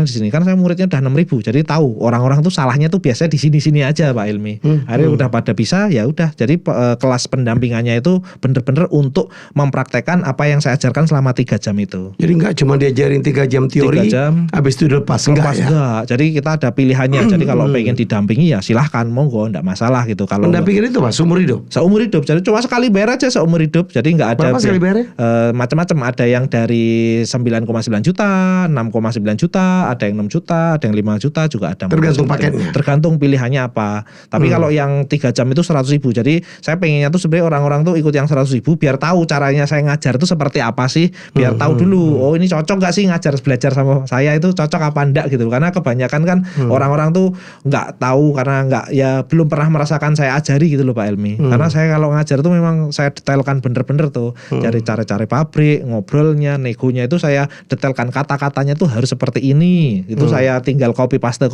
di sini. Kan saya muridnya udah 6.000. Jadi tahu orang-orang tuh salahnya tuh biasanya di sini-sini aja Pak Ilmi. Akhirnya udah pada bisa ya udah. Jadi kelas pendampingannya itu bener-bener untuk mempraktekkan apa yang saya ajarkan selama 3 jam itu. Jadi nggak cuma diajarin 3 jam teori, 3 jam, habis itu lepas enggak ya? Enggak. Jadi kita ada pilihannya. Jadi kalau pengen didampingi ya silahkan, monggo, enggak masalah gitu. Kalau pendampingan itu Pak seumur hidup? Seumur hidup. Jadi cuma sekali bayar aja seumur hidup. Jadi enggak ada. Berapa sekali bayarnya? Macam-macam. Ada yang dari 9,9 juta, 6,9 juta, ada yang 6 juta, ada yang 5 juta juga ada. Tergantung paketnya. Tergantung pilihannya apa. Tapi kalau yang 3 jam itu 100.000. Jadi saya pengennya tuh sebenarnya orang-orang tuh ikut yang 100.000 biar tahu caranya saya ngajar itu seperti apa sih. Biar tahu dulu. Oh ini cocok gak sih belajar sama saya itu cocok apa enggak gitu. Karena kebanyakan kan orang-orang tuh nggak tahu karena nggak ya belum pernah merasakan saya ajari gitu loh Pak Elmi. Karena saya kalau ngajar tuh memang saya detailkan bener-bener tuh cari cara-cara pabrik, ngobrolnya, negonya itu saya detailkan kata-katanya tuh harus seperti ini. Itu saya tinggal copy paste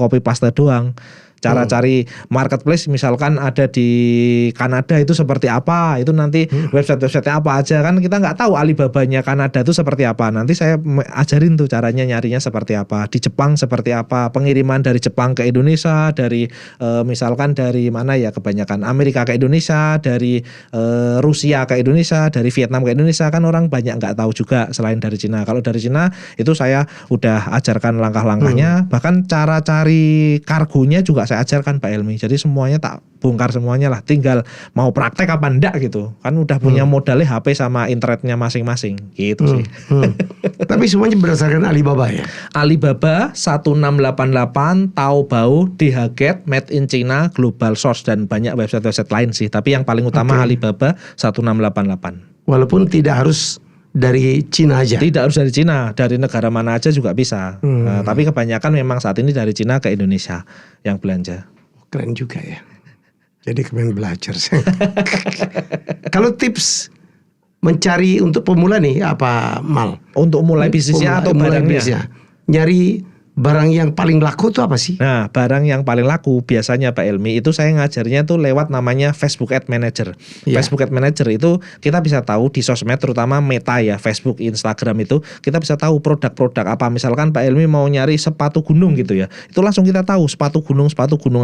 doang. Cara cari marketplace misalkan ada di Kanada itu seperti apa, itu nanti website-websitenya apa aja kan kita nggak tahu Alibabanya Kanada itu seperti apa. Nanti saya ajarin tuh caranya nyarinya seperti apa, di Jepang seperti apa, pengiriman dari Jepang ke Indonesia, dari misalkan dari mana ya, kebanyakan Amerika ke Indonesia, dari Rusia ke Indonesia, dari Vietnam ke Indonesia, kan orang banyak nggak tahu juga selain dari Cina. Kalau dari Cina itu saya udah ajarkan langkah-langkahnya, bahkan cara cari kargonya juga saya ajarkan Pak Elmi. Jadi semuanya tak bongkar semuanya lah. Tinggal mau praktek apa enggak gitu. Kan udah punya modalnya HP sama internetnya masing-masing gitu sih. Tapi semuanya berdasarkan Alibaba ya? Alibaba 1688, Taobao, DHgate, Made in China, Global Source dan banyak website-website lain sih. Tapi yang paling utama Alibaba 1688. Walaupun tidak harus dari Cina aja? Tidak harus dari Cina, dari negara mana aja juga bisa. Tapi kebanyakan memang saat ini dari Cina ke Indonesia yang belanja. Keren juga ya. Jadi kemarin belajar. Kalau tips mencari untuk pemula nih apa Mal? Untuk mulai bisnisnya atau barangnya? Nyari barang yang paling laku itu apa sih? Nah, barang yang paling laku biasanya Pak Elmi itu saya ngajarnya tuh lewat namanya Facebook Ad Manager. Facebook Ad Manager itu kita bisa tahu di sosmed terutama Meta ya, Facebook, Instagram itu kita bisa tahu produk-produk apa. Misalkan Pak Elmi mau nyari sepatu gunung gitu ya. Itu langsung kita tahu sepatu gunung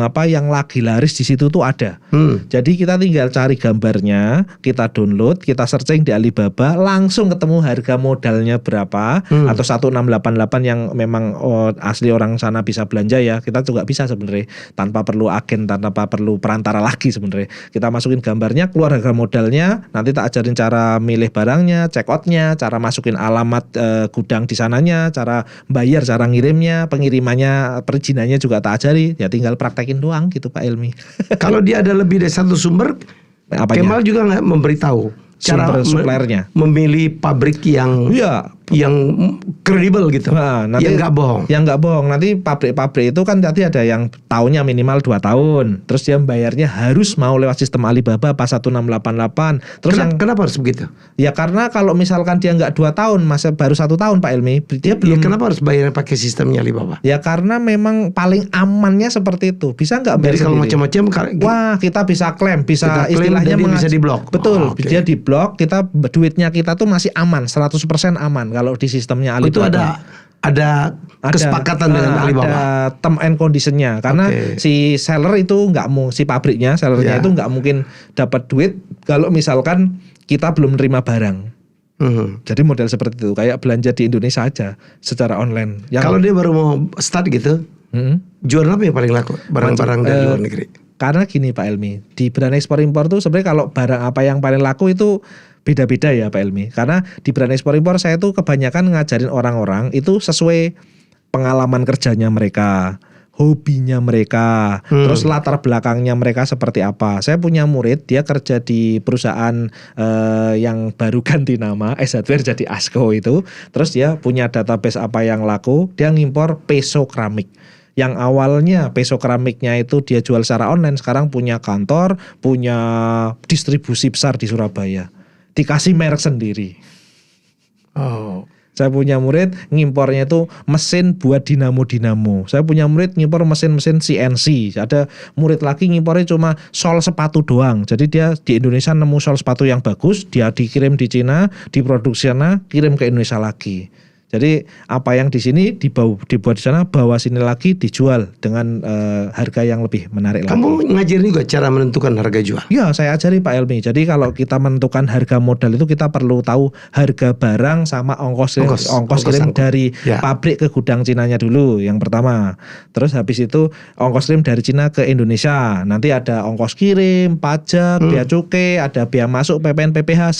apa yang lagi laris di situ tuh ada. Jadi kita tinggal cari gambarnya, kita download, kita searching di Alibaba, langsung ketemu harga modalnya berapa atau 1688 yang memang asli orang sana bisa belanja ya. Kita juga bisa sebenarnya tanpa perlu agen, tanpa perlu perantara lagi sebenarnya. Kita masukin gambarnya, keluar harga modalnya, nanti tak ajarin cara milih barangnya, check outnya, cara masukin alamat gudang di sananya, cara bayar, cara ngirimnya, pengirimannya, perizinannya juga tak ajari. Ya tinggal praktekin doang gitu Pak Elmi. Kalau dia ada lebih dari satu sumber, apanya? Kemal juga nggak memberitahu cara suppliernya, memilih pabrik yang kredibel gitu. Nah, nanti yang nggak bohong. Yang nggak bohong. Nanti pabrik-pabrik itu kan tadi ada yang tahunnya minimal 2 tahun. Terus dia bayarnya harus mau lewat sistem Alibaba pas 1688. Terus kenapa harus begitu? Ya karena kalau misalkan dia nggak 2 tahun, masa baru 1 tahun Pak Elmi, dia belum. Kenapa harus bayar pakai sistemnya Alibaba? Ya karena memang paling amannya seperti itu. Bisa nggak bayar kalau macam-macam? Wah, kita bisa klaim, bisa klaim, istilahnya bisa diblok. Betul, dia diblok, kita duitnya kita tuh masih aman, 100% aman. Kalau di sistemnya Alibaba itu ada kesepakatan dengan Alibaba. Ada term and conditionnya karena si seller itu nggak mau, si pabriknya sellernya itu nggak mungkin dapat duit kalau misalkan kita belum nerima barang. Jadi model seperti itu kayak belanja di Indonesia aja secara online. Kalau dia baru mau start gitu, jualan apa yang paling laku? Barang-barang dari luar negeri. Karena gini Pak Elmi, di brand ekspor impor tuh sebenarnya kalau barang apa yang paling laku itu beda-beda ya Pak Elmi. Karena di brand ekspor impor saya tuh kebanyakan ngajarin orang-orang itu sesuai pengalaman kerjanya mereka, hobinya mereka, terus latar belakangnya mereka seperti apa. Saya punya murid, dia kerja di perusahaan yang baru ganti nama, S-Hardware jadi ASKO itu. Terus dia punya database apa yang laku, dia ngimpor peso keramik. Yang awalnya peso keramiknya itu dia jual secara online, sekarang punya kantor, punya distribusi besar di Surabaya. Dikasih merek sendiri. Saya punya murid ngimpornya itu mesin buat dinamo. Saya punya murid ngimpor mesin-mesin CNC. Ada murid lagi ngimpornya cuma sol sepatu doang. Jadi dia di Indonesia nemu sol sepatu yang bagus, dia dikirim di Cina, diproduksi sana, kirim ke Indonesia lagi. Jadi apa yang di sini dibuat di sana, bawa sini lagi dijual dengan harga yang lebih menarik lagi. Kamu ngajarin juga cara menentukan harga jual? Ya, saya ajari Pak Elmi. Jadi kalau kita menentukan harga modal itu kita perlu tahu harga barang sama ongkos kirim dari pabrik ke gudang Cinanya dulu yang pertama. Terus habis itu ongkos kirim dari Cina ke Indonesia. Nanti ada ongkos kirim, pajak, bea cukai, ada bea masuk, PPN, PPh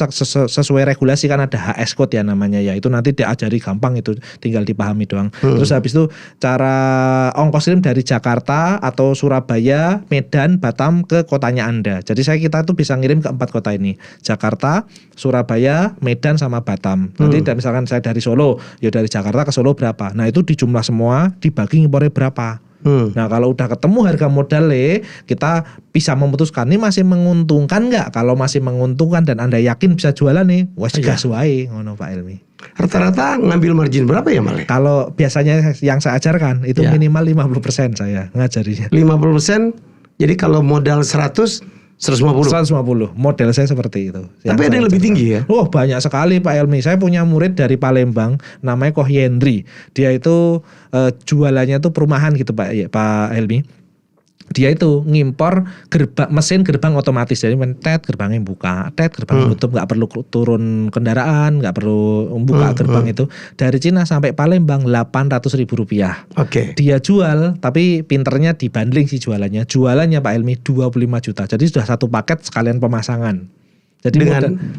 sesuai regulasi kan ada HS code ya namanya ya. Itu nanti diajari gampang, itu tinggal dipahami doang. Terus habis itu cara ongkos kirim dari Jakarta atau Surabaya, Medan, Batam ke kotanya Anda. Jadi kita tuh bisa ngirim ke 4 kota ini. Jakarta, Surabaya, Medan sama Batam. Nanti misalkan saya dari Solo, ya dari Jakarta ke Solo berapa. Nah, itu dijumlah semua, dibagi ngimpornya berapa. Nah, kalau udah ketemu harga modalnya, kita bisa memutuskan ini masih menguntungkan nggak. Kalau masih menguntungkan dan Anda yakin bisa jualan nih, wes gas wae ngono Pak Elmi. Rata-rata ngambil margin berapa ya Male? Kalau biasanya yang saya ajarkan itu minimal 50% saya ngajarinya. 50%. Jadi kalau modal 150 model saya seperti itu. Tapi ada yang lebih tinggi ya? Oh, banyak sekali Pak Elmi. Saya punya murid dari Palembang namanya Koh Yendri. Dia itu jualannya tuh perumahan gitu Pak Elmi. Dia itu ngimpor mesin gerbang otomatis. Jadi mentet gerbangnya buka, gerbangnya tutup, nggak perlu turun kendaraan, nggak perlu buka gerbang itu. Dari Cina sampai Palembang 800.000 rupiah. Oke. Dia jual, tapi pinternya dibandling sih jualannya. Jualannya Pak Elmi 25 juta. Jadi sudah satu paket sekalian pemasangan. Jadi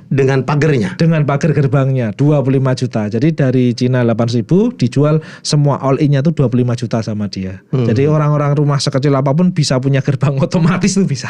dengan pagernya, dengan pagar gerbangnya 25 juta. Jadi dari Cina 8.000 dijual semua all in-nya tuh 25 juta sama dia. Jadi orang-orang rumah sekecil apapun bisa punya gerbang otomatis tuh bisa.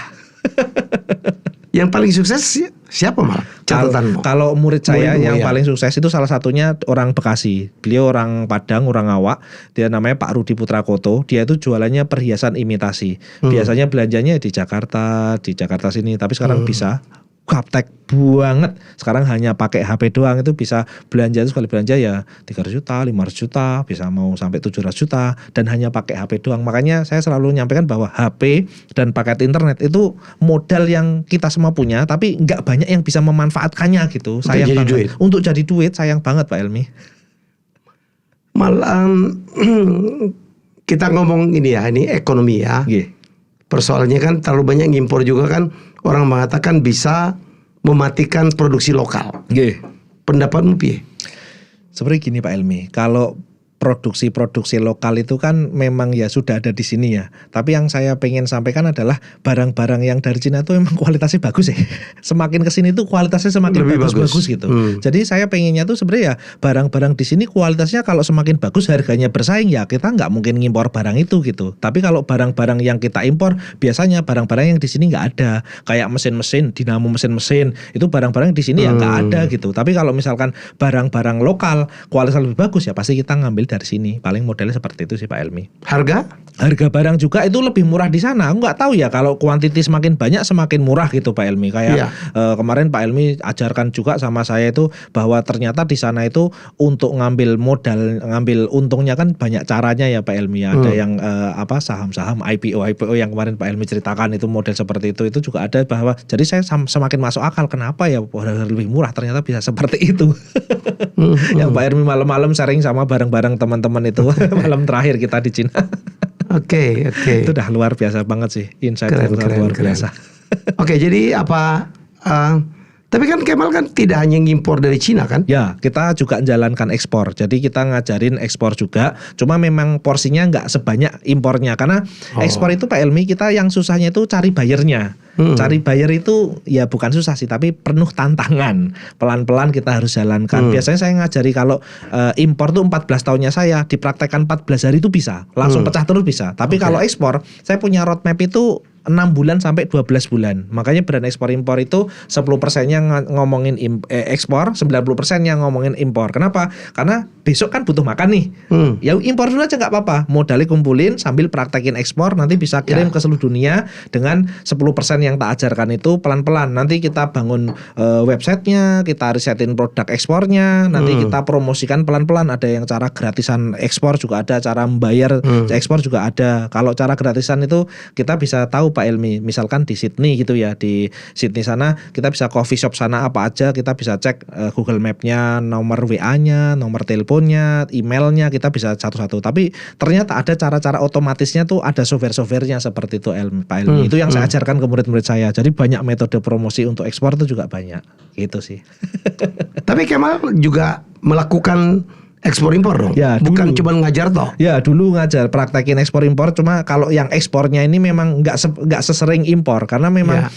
Yang paling sukses siapa Mal? Catatanmu. Kalau murid saya yang paling sukses itu salah satunya orang Bekasi. Beliau orang Padang, orang Awak. Dia namanya Pak Rudi Putrakoto. Dia itu jualannya perhiasan imitasi. Biasanya belanjanya di Jakarta sini. Tapi sekarang bisa gaptek banget. Sekarang hanya pakai HP doang itu bisa belanja, itu sekali belanja ya 300 juta, 500 juta, bisa mau sampai 700 juta dan hanya pakai HP doang. Makanya saya selalu nyampaikan bahwa HP dan paket internet itu modal yang kita semua punya, tapi nggak banyak yang bisa memanfaatkannya gitu. Sayang banget. Untuk jadi duit sayang banget Pak Elmi. Malah kita ngomong ini ekonomi ya. Persoalannya kan terlalu banyak ngimpor juga kan. Orang mengatakan bisa mematikan produksi lokal. Pendapatmu piye? Sebenarnya gini Pak Elmi, kalau produksi lokal itu kan memang ya sudah ada di sini ya. Tapi yang saya pengen sampaikan adalah barang-barang yang dari Cina itu memang kualitasnya bagus ya. Semakin kesini tuh kualitasnya semakin bagus gitu. Jadi saya pengennya tuh sebenarnya ya barang-barang di sini kualitasnya kalau semakin bagus harganya bersaing ya kita nggak mungkin ngimpor barang itu gitu. Tapi kalau barang-barang yang kita impor biasanya barang-barang yang di sini nggak ada. Kayak mesin-mesin, dinamo mesin-mesin itu barang-barang di sini ya nggak ada gitu. Tapi kalau misalkan barang-barang lokal kualitas lebih bagus ya pasti kita ngambil dari sini. Paling modelnya seperti itu sih Pak Elmi. Harga barang juga itu lebih murah di sana. Aku nggak tahu ya kalau kuantiti semakin banyak semakin murah gitu Pak Elmi. Kayak kemarin Pak Elmi ajarkan juga sama saya itu bahwa ternyata di sana itu untuk ngambil modal, ngambil untungnya kan banyak caranya ya Pak Elmi. Ada yang saham-saham IPO yang kemarin Pak Elmi ceritakan itu model seperti itu juga ada bahwa jadi saya semakin masuk akal kenapa ya lebih murah ternyata bisa seperti itu. Yang Pak Elmi malam-malam sharing sama barang-barang teman-teman itu malam terakhir kita di Cina. Oke. Itu udah luar biasa banget sih, insight luar biasa. Oke, jadi apa? Tapi kan Kemal kan tidak hanya ngimpor dari Cina kan? Ya, kita juga menjalankan ekspor. Jadi kita ngajarin ekspor juga. Cuma memang porsinya nggak sebanyak impornya. Karena ekspor itu Pak Elmi kita yang susahnya itu cari buyernya. Cari buyer itu ya bukan susah sih, tapi penuh tantangan. Pelan-pelan kita harus jalankan. Biasanya saya ngajari kalau impor tuh 14 tahunnya saya dipraktekkan 14 hari itu bisa. Langsung pecah terus bisa. Tapi kalau ekspor, saya punya roadmap itu 6 bulan sampai 12 bulan. Makanya brand ekspor impor itu 10%-nya ngomongin ekspor, 90%-nya ngomongin impor. Kenapa? Karena besok kan butuh makan nih. Ya impor dulu aja nggak apa-apa. Modalnya kumpulin sambil praktekin ekspor, nanti bisa kirim ke seluruh dunia dengan 10% yang tak ajarkan itu pelan-pelan. Nanti kita bangun websitenya, kita risetin produk ekspornya, nanti kita promosikan pelan-pelan. Ada yang cara gratisan ekspor juga ada, cara membayar ekspor juga ada. Kalau cara gratisan itu kita bisa tahu Pak Helmi, misalkan di Sydney gitu ya, di Sydney sana kita bisa coffee shop sana apa aja, kita bisa cek Google Map-nya, nomor WA-nya, nomor teleponnya, emailnya, kita bisa satu-satu. Tapi ternyata ada cara-cara otomatisnya tuh, ada software-softwarenya seperti itu Pak Helmi. Itu yang saya ajarkan ke murid-murid saya. Jadi banyak metode promosi untuk ekspor itu juga banyak. Gitu sih. Tapi Kemal juga melakukan ekspor impor dong? Ya, bukan dulu. cuma ngajar toh? Ya dulu ngajar praktekin ekspor impor, cuma kalau yang ekspornya ini memang nggak sesering impor karena memang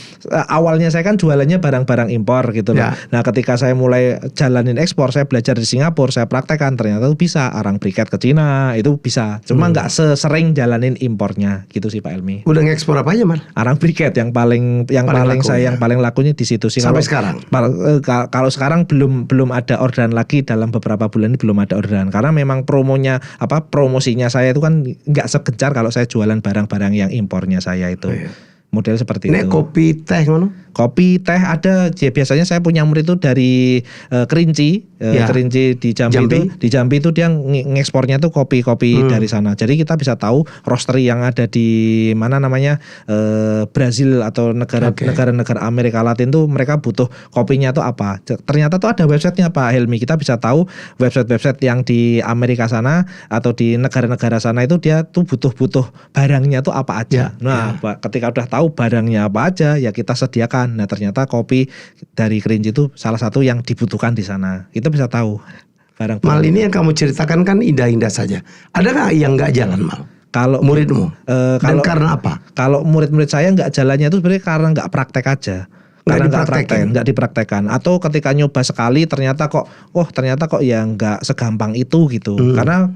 awalnya saya kan jualannya barang-barang impor gitu loh. Nah ketika saya mulai jalanin ekspor, saya belajar di Singapura, saya praktekkan ternyata itu bisa arang briket ke Cina itu bisa, cuma nggak sesering jalanin impornya gitu sih Pak Helmi. Udah ngekspor apa aja man? Arang briket yang paling laku, yang paling lakunya di situ sih. Sampai sekarang? Kalau sekarang belum ada orderan lagi, dalam beberapa bulan ini belum ada orderan karena memang promosinya saya itu kan nggak segencar kalau saya jualan barang-barang yang impornya saya itu. Model seperti itu. Kopi teh mana? Kopi teh ada. Biasanya saya punya murid itu dari Kerinci, Kerinci di Jambi. Di Jambi itu dia ngekspornya tuh kopi-kopi dari sana. Jadi kita bisa tahu roastery yang ada di mana namanya Brazil atau negara-negara Amerika Latin tuh mereka butuh kopinya tuh apa. Ternyata tuh ada websitenya Pak Helmi. Kita bisa tahu website yang di Amerika sana atau di negara-negara sana itu dia tuh butuh barangnya tuh apa aja. Ketika udah tahu barangnya apa aja ya kita sediakan. Nah ternyata kopi dari Kerinci itu salah satu yang dibutuhkan di sana. Itu bisa tahu barang. Mal ini yang kamu ceritakan kan indah-indah saja. Ada nggak yang nggak jalan Mal? Kalau muridmu? Dan karena apa? Kalau murid-murid saya nggak jalannya itu sebenarnya karena nggak praktek aja. Karena nggak dipraktekkan, atau ketika nyoba sekali ternyata kok ya nggak segampang itu gitu. Karena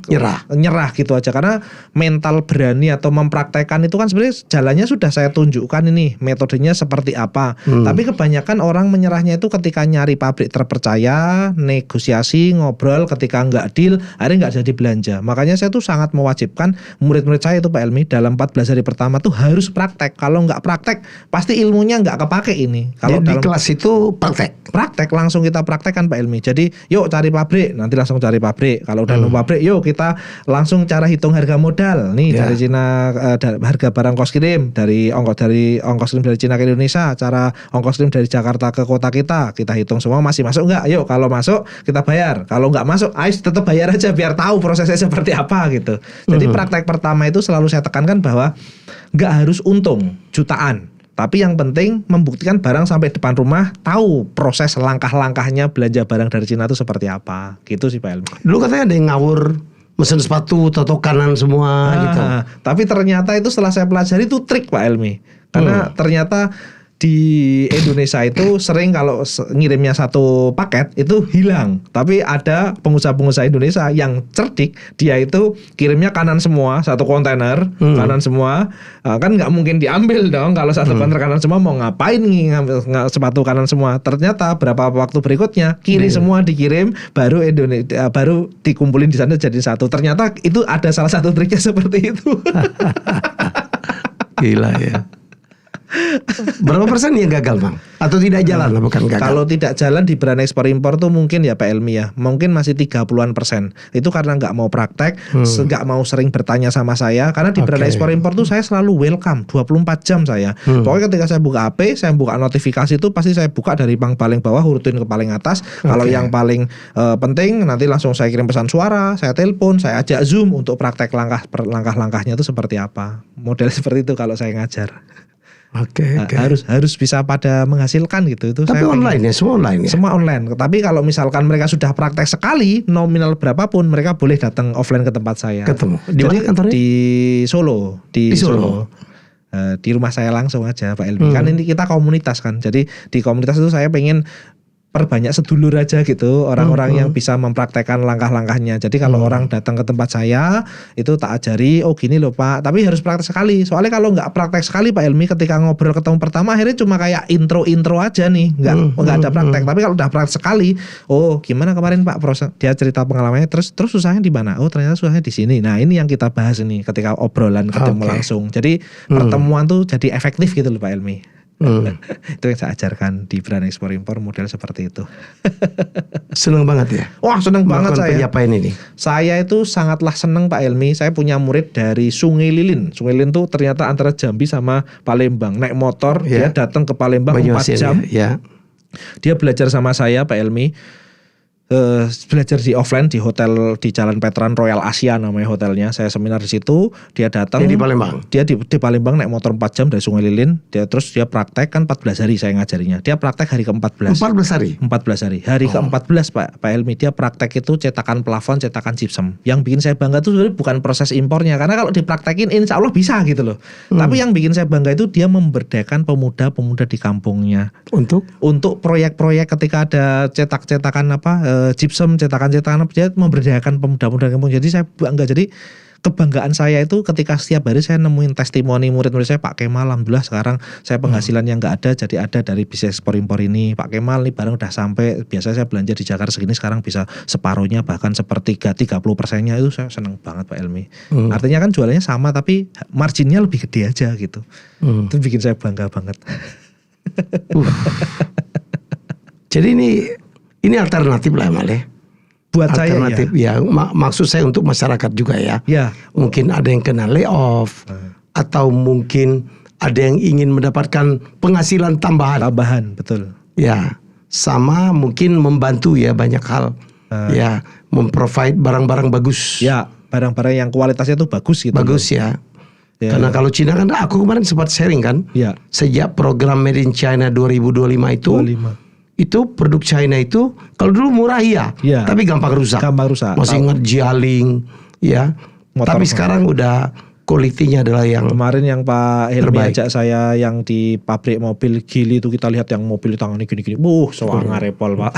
nyerah gitu aja, karena mental berani atau mempraktekkan itu kan sebenarnya jalannya sudah saya tunjukkan ini metodenya seperti apa. Tapi kebanyakan orang menyerahnya itu ketika nyari pabrik terpercaya, negosiasi, ngobrol, ketika nggak deal akhirnya nggak jadi belanja. Makanya saya tuh sangat mewajibkan murid-murid saya itu Pak Helmi dalam 14 hari pertama tuh harus praktek. Kalau nggak praktek pasti ilmunya nggak kepake ini. Kalau di kelas itu praktek langsung kita praktekkan Pak Helmi. Jadi yuk cari pabrik, nanti langsung cari pabrik. Kalau udah nemu pabrik, yuk kita langsung cara hitung harga modal. Nih dari Cina harga barang ongkos kirim dari ongkos kirim dari Cina ke Indonesia, cara ongkos kirim dari Jakarta ke kota kita hitung semua, masih masuk nggak? Yuk kalau masuk kita bayar. Kalau nggak masuk, ayo tetap bayar aja biar tahu prosesnya seperti apa gitu. Jadi praktek pertama itu selalu saya tekankan bahwa nggak harus untung jutaan. Tapi yang penting membuktikan barang sampai depan rumah, tahu proses langkah-langkahnya belanja barang dari Cina itu seperti apa. Gitu sih Pak Helmi. Dulu katanya ada yang ngawur mesen sepatu toto kanan semua gitu. Tapi ternyata itu setelah saya pelajari itu trik Pak Helmi. Karena ternyata di Indonesia itu sering kalau ngirimnya satu paket itu hilang. Tapi ada pengusaha-pengusaha Indonesia yang cerdik, dia itu kirimnya kanan semua, satu kontainer kanan semua. Kan nggak mungkin diambil dong kalau satu kontainer kanan semua, mau ngapain ngambil sepatu kanan semua. Ternyata berapa waktu berikutnya kiri semua dikirim, baru baru dikumpulin di sana jadi satu. Ternyata itu ada salah satu triknya seperti itu. Gila ya. Berapa persen yang gagal Bang? Atau tidak jalan lah, bukan gagal? Kalau tidak jalan di brand ekspor impor tuh mungkin ya Pak Helmi ya, mungkin masih 30-an%. Itu karena nggak mau praktek, nggak mau sering bertanya sama saya. Karena di brand ekspor impor tuh saya selalu welcome 24 jam saya. Pokoknya ketika saya buka HP, saya buka notifikasi itu pasti saya buka dari paling bawah urutin ke paling atas. Kalau yang paling penting nanti langsung saya kirim pesan suara, saya telepon, saya ajak Zoom untuk praktek langkah-langkahnya itu seperti apa. Model seperti itu kalau saya ngajar. Harus bisa pada menghasilkan gitu. Itu tapi saya online ya, semua online ya? Semua online. Tapi kalau misalkan mereka sudah praktek sekali, nominal berapapun, mereka boleh datang offline ke tempat saya. Ketemu. Di mana kantornya? Di Solo. Di Solo. Di rumah saya langsung aja Pak Helmi. Kan ini kita komunitas kan. Jadi di komunitas itu saya pengen perbanyak sedulur aja gitu, orang-orang yang bisa mempraktekkan langkah-langkahnya. Jadi kalau orang datang ke tempat saya itu tak ajari, oh gini loh Pak, tapi harus praktek sekali. Soalnya kalau nggak praktek sekali Pak Helmi, ketika ngobrol ketemu pertama akhirnya cuma kayak intro aja nih, nggak ada praktek. Tapi kalau udah praktek sekali, oh gimana kemarin Pak proses, dia cerita pengalamannya, terus susahnya di mana? Oh ternyata susahnya di sini. Nah ini yang kita bahas ini ketika obrolan ketemu langsung. Jadi pertemuan tuh jadi efektif gitu loh Pak Helmi. Itu yang saya ajarkan di Brand Ekspor-Impor, model seperti itu. Seneng banget ya. Wah seneng banget saya. Penyampaian ini. Saya itu sangatlah seneng Pak Helmi. Saya punya murid dari Sungai Lilin. Sungai Lilin tuh ternyata antara Jambi sama Palembang. Naik motor dia datang ke Palembang 4 jam. Ya. Dia belajar sama saya Pak Helmi. Belajar di offline di hotel di Jalan Veteran Royal Asia namanya hotelnya. Saya seminar di situ, dia datang. Di Palembang. Dia di Palembang naik motor 4 jam dari Sungai Lilin. Dia praktek kan 14 hari saya ngajarinya. Dia praktek hari ke-14. 14 hari. 14 hari. Hari ke-14 Pak Helmi dia praktek itu cetakan plafon, cetakan gypsum. Yang bikin saya bangga itu sebenarnya bukan proses impornya, karena kalau dipraktekin insya Allah bisa gitu loh. Tapi yang bikin saya bangga itu dia memberdayakan pemuda-pemuda di kampungnya. Untuk proyek-proyek ketika ada cetak-cetakan gypsum, cetakan-cetakan, dia memberdayakan pemuda-pemuda kampung. Jadi saya bangga. Jadi kebanggaan saya itu ketika setiap hari saya nemuin testimoni murid-murid saya, Pak Kemal alhamdulillah sekarang saya penghasilan yang nggak ada jadi ada dari bisnis ekspor-impor ini. Pak Kemal nih barang udah sampai, biasa saya belanja di Jakarta segini sekarang bisa separuhnya bahkan sepertiga 30%-nya. Itu saya seneng banget Pak Helmi. Artinya kan jualannya sama tapi marginnya lebih gede aja gitu. Itu bikin saya bangga banget. Jadi ini alternatif lah Mal ya. Buat alternatif saya ya. Maksud saya untuk masyarakat juga ya. Mungkin ada yang kena layoff atau mungkin ada yang ingin mendapatkan penghasilan tambahan. Betul. Ya, sama mungkin membantu ya banyak hal. Ya, memprovide barang-barang bagus. Ya, barang-barang yang kualitasnya tuh bagus gitu. Bagus ya. Karena kalau Cina kan aku kemarin sempat sharing kan. Sejak program Made in China 2025 itu produk China itu kalau dulu murah tapi gampang rusak. Masih ingat Jialing ya. Tapi sekarang udah kualitinya adalah yang kemarin yang Pak Helmi ajak saya yang di pabrik mobil Geely itu kita lihat yang mobil tangannya gini-gini. Soal ngarepol Pak.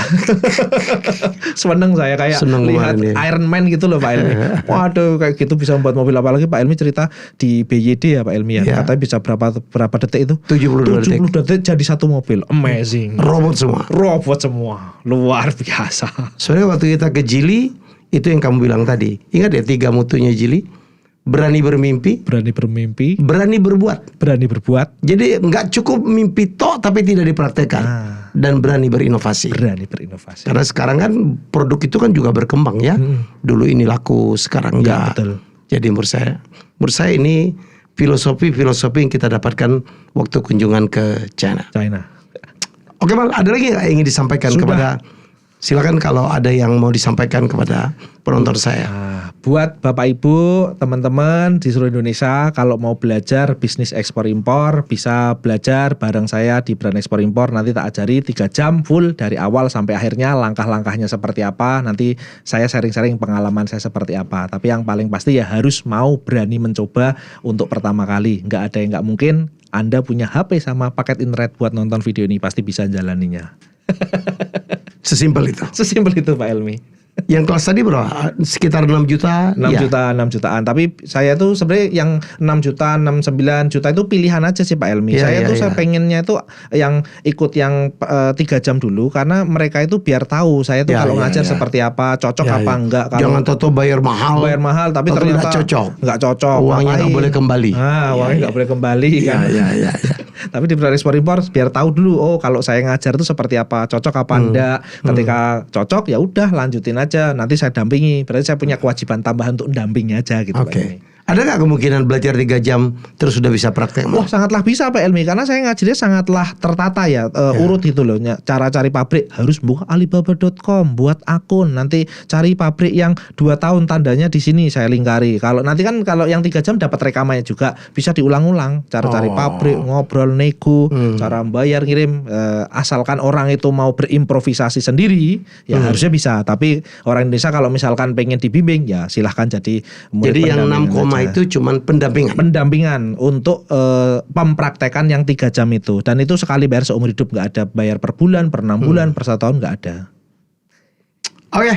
Seneng saya kayak lihat Iron Man gitu loh Pak Helmi. Waduh kayak gitu bisa membuat mobil, apalagi Pak Helmi cerita di BYD ya Pak Helmi ya. Katanya bisa berapa detik itu? 70 detik jadi satu mobil. Amazing. Robot semua. Luar biasa. Soalnya waktu kita ke Geely itu yang kamu bilang tadi. Ingat ya 3 mutunya Geely? Berani bermimpi, berani berbuat. Jadi nggak cukup mimpi tok tapi tidak dipraktekkan. Dan berani berinovasi. Karena sekarang kan produk itu kan juga berkembang ya. Dulu ini laku, sekarang enggak. Jadi menurut saya ini filosofi yang kita dapatkan waktu kunjungan ke China. Oke Mal, ada lagi nggak yang ingin disampaikan kepada? Silakan kalau ada yang mau disampaikan kepada penonton saya. Buat Bapak Ibu, teman-teman di seluruh Indonesia, kalau mau belajar bisnis ekspor-impor, bisa belajar bareng saya di Brand Ekspor-Impor. Nanti tak ajari 3 jam full dari awal sampai akhirnya, langkah-langkahnya seperti apa. Nanti saya sharing-sharing pengalaman saya seperti apa. Tapi yang paling pasti ya harus mau berani mencoba untuk pertama kali. Nggak ada yang nggak mungkin. Anda punya HP sama paket internet buat nonton video ini, pasti bisa jalaninya. Sesimpel itu Pak Helmi. Yang kelas tadi berapa? Sekitar 6 juta? 6 jutaan. Tapi saya tuh sebenarnya yang 6 juta, 9 juta itu pilihan aja sih Pak Helmi. Saya pengennya itu yang ikut yang 3 jam dulu. Karena mereka itu biar tahu saya tuh kalau ngajar seperti apa, cocok apa enggak. Kalau jangan toto bayar mahal tapi ternyata nggak cocok. Uangnya nggak boleh kembali. Uangnya nggak boleh kembali kan. Tapi di Brand Ekspor-Impor biar tahu dulu, oh kalau saya ngajar itu seperti apa, cocok apa enggak. Ketika cocok ya udah lanjutin aja, nanti saya dampingi. Berarti saya punya kewajiban tambahan untuk mendampingi aja gitu Pak Helmi. Ada nggak kemungkinan belajar 3 jam terus sudah bisa praktek? Wah sangatlah bisa Pak Helmi, karena saya ngajarnya sangatlah tertata ya, urut gitu loh. Cara cari pabrik harus buka alibaba.com, buat akun, nanti cari pabrik yang 2 tahun tandanya di sini saya lingkari. Kalau nanti kan kalau yang 3 jam dapat rekamannya juga, bisa diulang-ulang. Cara cari pabrik, ngobrol, nego, cara bayar, ngirim, asalkan orang itu mau berimprovisasi sendiri, ya harusnya bisa. Tapi orang Indonesia kalau misalkan pengen dibimbing, ya silahkan jadi murid. Jadi yang 6, selama itu cuman pendampingan. Pendampingan untuk pempraktekan yang 3 jam itu, dan itu sekali bayar seumur hidup, nggak ada bayar per bulan, per 6 bulan, per 1 tahun, nggak ada. Oke,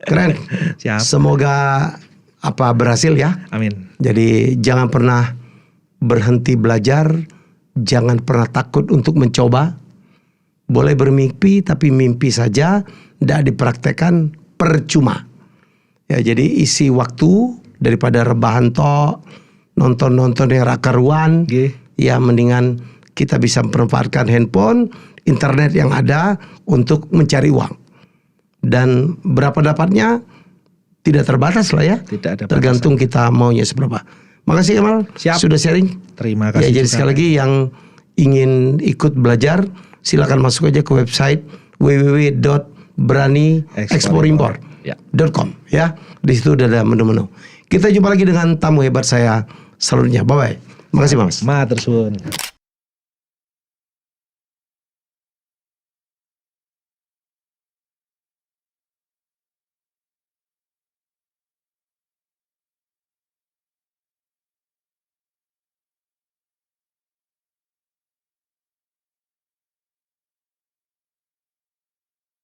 keren. Siap. Semoga berhasil ya. Amin. Jadi jangan pernah berhenti belajar, jangan pernah takut untuk mencoba. Boleh bermimpi, tapi mimpi saja, tidak dipraktekkan percuma. Ya, jadi isi waktu daripada rebahan tok, nonton yang rakaruan, ya mendingan kita bisa memanfaatkan handphone, internet yang ada untuk mencari uang. Dan berapa dapatnya tidak terbatas lah ya. Tidak ada tergantung kita maunya seberapa. Makasih Kemal. Siap. Sudah sharing. Terima kasih. Ya, jadi sekali lagi yang ingin ikut belajar, silakan masuk aja ke website www.beraniexporimport.com ya. Di situ udah ada menu-menu. Kita jumpa lagi dengan tamu hebat saya selanjutnya. Bye bye. Makasih Mas. Matur suwun.